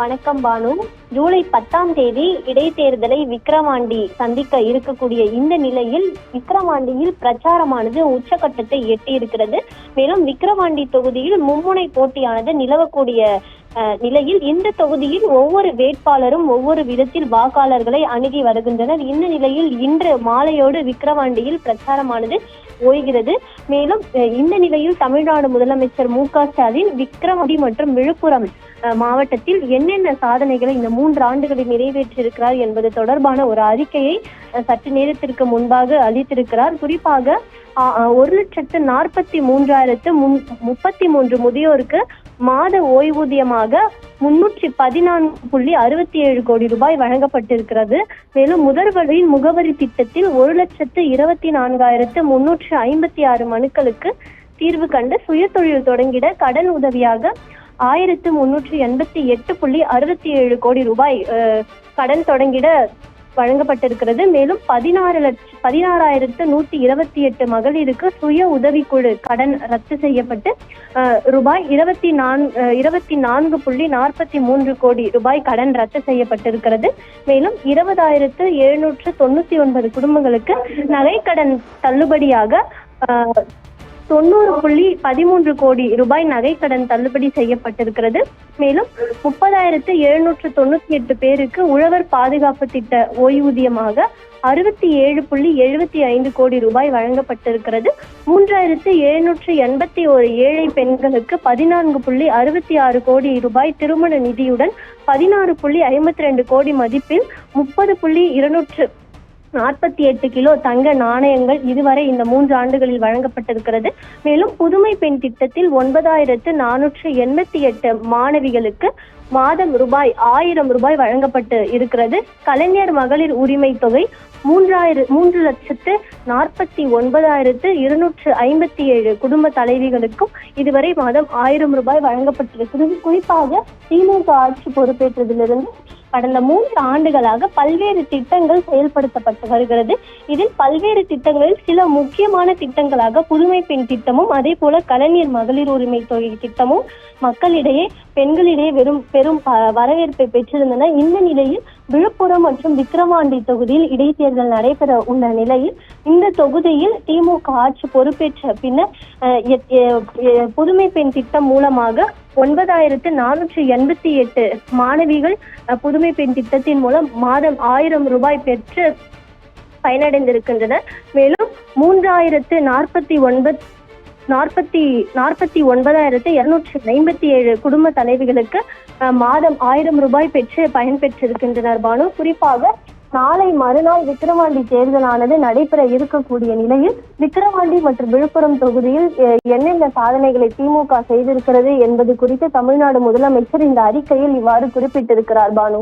வணக்கம் பானு. ஜூலை 10ஆம் தேதி இடைத்தேர்தலை விக்கிரவாண்டி சந்திக்க இருக்கக்கூடிய இந்த நிலையில் விக்கிரவாண்டியில் பிரச்சாரமானது உச்சகட்டத்தை எட்டி இருக்கிறது. மேலும் விக்கிரவாண்டி தொகுதியில் மும்முனை போட்டியானது நிலவக்கூடிய நிலையில் இந்த தொகுதியில் ஒவ்வொரு வேட்பாளரும் ஒவ்வொரு விதத்தில் வாக்காளர்களை அணுகி வருகின்றனர். இந்த நிலையில் இன்று மாலையோடு விக்கிரவாண்டியில் பிரச்சாரமானது ஓய்கிறது. மேலும் இந்த நிலையில் தமிழ்நாடு முதலமைச்சர் மு.க.ஸ்டாலின் விக்கிரவாண்டி மற்றும் விழுப்புரம் மாவட்டத்தில் என்னென்ன சாதனைகளை இந்த 3 ஆண்டுகளில் நிறைவேற்றியிருக்கிறார் என்பது தொடர்பான ஒரு அறிக்கையை சற்று நேரத்திற்கு முன்பாக அளித்திருக்கிறார். குறிப்பாக 1,43,033 முதியோருக்கு மாத ஓய்வூதியமாக 314.67 கோடி ரூபாய் வழங்கப்பட்டிருக்கிறது. மேலும் முதல்வரின் முகவரி திட்டத்தில் 1,24,356 மனுக்களுக்கு தீர்வு கண்டு சுயதொழில் தொடங்கிட கடன் உதவியாக 1,388.67 கோடி ரூபாய் கடன் தொடங்கிட வழங்கப்பட்டிருக்கிறது. மேலும் 16,128 மகளிருக்கு சுய உதவிக்குழு கடன் ரத்து செய்யப்பட்டு ரூபாய் 24.43 கோடி ரூபாய் கடன் ரத்து செய்யப்பட்டிருக்கிறது. மேலும் 20,799 குடும்பங்களுக்கு நகைக்கடன் தள்ளுபடியாக 90.13 கோடி ரூபாய் நகைக்கடன் தள்ளுபடி செய்யப்பட்டிருக்கிறது. மேலும் 30,798 பேருக்கு உழவர் பாதுகாப்பு திட்ட ஓய்வூதியமாக 67.75 கோடி ரூபாய் வழங்கப்பட்டிருக்கிறது. 3,781 ஏழை பெண்களுக்கு 14.66 கோடி ரூபாய் திருமண நிதியுடன் 16.52 கோடி மதிப்பில் 30.248 கிலோ தங்க நாணயங்கள் இதுவரை இந்த 3 ஆண்டுகளில் வழங்கப்பட்டிருக்கிறது. மேலும் புதுமை பெண் திட்டத்தில் 9,488 மாணவிகளுக்கு மாதம் ரூபாய் 1000 ரூபாய் வழங்கப்பட்டு இருக்கிறது. கலைஞர் மகளிர் உரிமை தொகை 3,49,257 குடும்ப தலைவிகளுக்கும் இதுவரை மாதம் 1000 ரூபாய் வழங்கப்பட்டிருக்கிறது. குறிப்பாக திமுக ஆட்சி பொறுப்பேற்றதிலிருந்து கடந்த 3 ஆண்டுகளாக பல்வேறு திட்டங்கள் செயல்படுத்தப்பட்டு வருகிறது. இதில் பல்வேறு திட்டங்களில் சில முக்கியமான திட்டங்களாக புதுமை பெண் திட்டமும் அதே போல கலைஞர் மகளிர் உரிமை தொகை திட்டமும் மக்களிடையே பெண்களிடையே பெரும் வரவேற்பை பெற்றிருந்தன. இந்த நிலையில் விழுப்புரம் மற்றும் விக்கிரவாண்டி தொகுதியில் இடைத்தேர்தல் நடைபெற உள்ள நிலையில் இந்த தொகுதியில் திமுக ஆட்சி பொறுப்பேற்ற பின்னர் புதுமை பெண் திட்டம் மூலமாக 9,488 மாணவிகள் புதுமை பெண் திட்டத்தின் மூலம் மாதம் 1000 ரூபாய் பெற்று பயனடைந்திருக்கின்றனர். மேலும் 3,49,257 குடும்ப தலைவிகளுக்கு மாதம் 1000 ரூபாய் பெற்று பயன்பெற்றிருக்கின்றனர். பானு, குறிப்பாக நாளை மறுநாள் விக்கிரவாண்டி தேர்தலானது நடைபெற இருக்கக்கூடிய நிலையில் விக்கிரவாண்டி மற்றும் விழுப்புரம் தொகுதியில் என்னென்ன சாதனைகளை திமுக செய்திருக்கிறது என்பது குறித்து தமிழ்நாடு முதலமைச்சர் இந்த அறிக்கையில் இவ்வாறு குறிப்பிட்டிருக்கிறார். பானு.